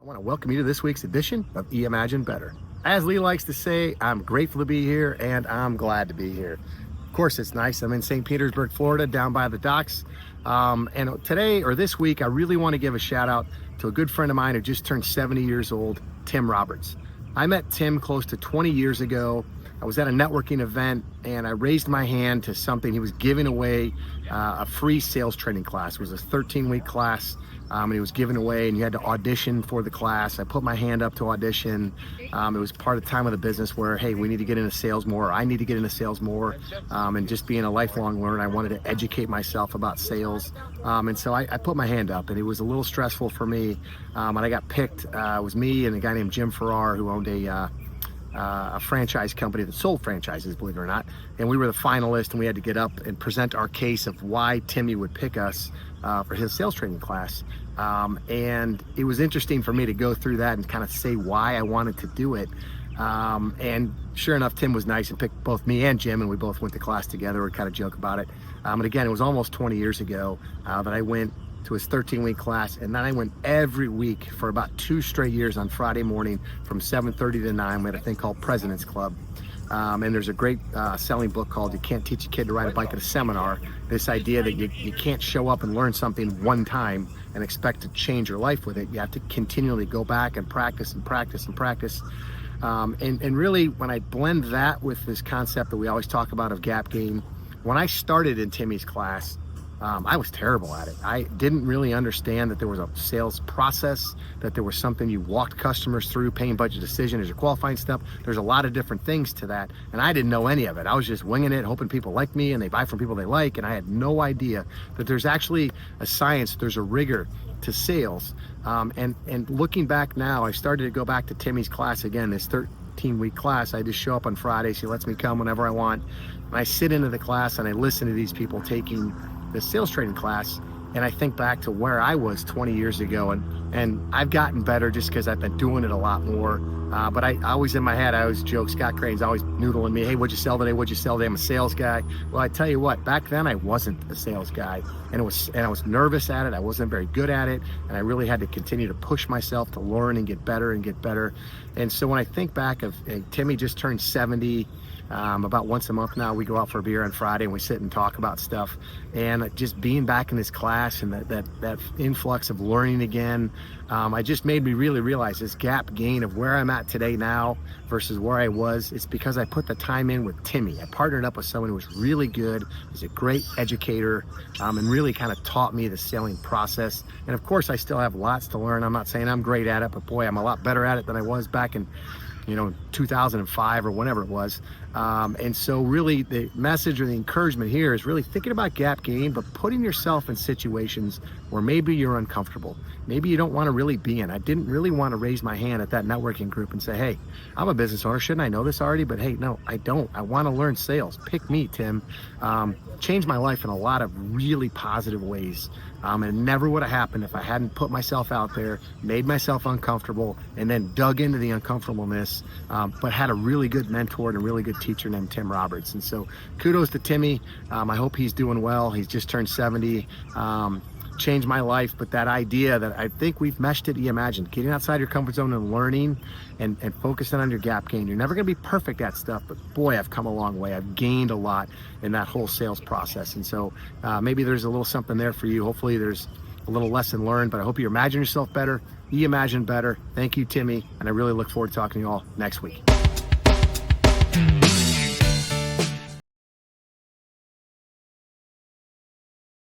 I want to welcome you to this week's edition of Imagine Better. As Lee likes to say, I'm grateful to be here and I'm glad to be here. Of course, it's nice. I'm in St. Petersburg, Florida, down by the docks. And today, or this week, I really want to give a shout out to a good friend of mine who just turned 70 years old, Tim Roberts. I met Tim close to 20 years ago. I was at a networking event and I raised my hand to something. He was giving away a free sales training class. It was a 13-week class. And he was giving away and you had to audition for the class. I put my hand up to audition. It was part of the time of the business where, hey, we need to get into sales more. I need to get into sales more. And just being a lifelong learner, I wanted to educate myself about sales. And so I put my hand up and it was a little stressful for me. And I got picked. It was me and a guy named Jim Farrar who owned a franchise company that sold franchises, believe it or not. And we were the finalists and we had to get up and present our case of why Timmy would pick us for his sales training class. And it was interesting for me to go through that and kind of say why I wanted to do it. And sure enough, Tim was nice and picked both me and Jim, and we both went to class together. We kind of joke about it. And again, it was almost 20 years ago that I went to his 13-week class, and then I went every week for about 2 straight years on Friday morning from 7:30 to 9. We had a thing called President's Club. And there's a great selling book called You Can't Teach a Kid to Ride a Bike at a Seminar. This idea that you can't show up and learn something one time and expect to change your life with it. You have to continually go back and practice and practice and practice. And really, when I blend that with this concept that we always talk about of gap gain, when I started in Timmy's class, I was terrible at it. I didn't really understand that there was a sales process, that there was something you walked customers through. Paying budget decision is your qualifying step. There's a lot of different things to that, and I didn't know any of it. I was just winging it, hoping people like me and they buy from people they like, and I had no idea that there's actually a science, there's a rigor to sales. And looking back now, I started to go back to Timmy's class again, this 13-week class. I just show up on Fridays. He lets me come whenever I want. And I sit into the class and I listen to these people taking the sales training class, and I think back to where I was 20 years ago, and I've gotten better just because I've been doing it a lot more. But I always, in my head, I always joke, Scott Crane's always noodling me, hey, what'd you sell today? What'd you sell today? I'm a sales guy. Well, I tell you what, back then I wasn't a sales guy, and I was nervous at it. I wasn't very good at it, and I really had to continue to push myself to learn and get better and get better. And so when I think back of, hey, Timmy just turned 70, about once a month now, we go out for a beer on Friday and we sit and talk about stuff. And just being back in this class and that influx of learning again, I just made me really realize this gap gain of where I'm at today now versus where I was. It's because I put the time in with Timmy. I partnered up with someone who was really good. He's a great educator, and really kind of taught me the selling process. And of course, I still have lots to learn. I'm not saying I'm great at it, but boy, I'm a lot better at it than I was back in 2005 or whenever it was. And so really the message or the encouragement here is really thinking about gap gain, but putting yourself in situations where maybe you're uncomfortable. Maybe you don't want to really be in. I didn't really want to raise my hand at that networking group and say, hey, I'm a business owner. Shouldn't I know this already? But hey, no, I don't. I want to learn sales. Pick me, Tim. Changed my life in a lot of really positive ways. And it never would have happened if I hadn't put myself out there, made myself uncomfortable, and then dug into the uncomfortableness, but had a really good mentor and a really good teacher named Tim Roberts. And so kudos to Timmy. I hope he's doing well. He's just turned 70. Changed my life, but that idea that I think we've meshed it, Imagine, getting outside your comfort zone and learning and focusing on your gap gain. You're never going to be perfect at stuff, but boy, I've come a long way. I've gained a lot in that whole sales process. And so maybe there's a little something there for you. Hopefully there's a little lesson learned, but I hope you imagine yourself better, imagine better. Thank you, Timmy, and I really look forward to talking to you all next week.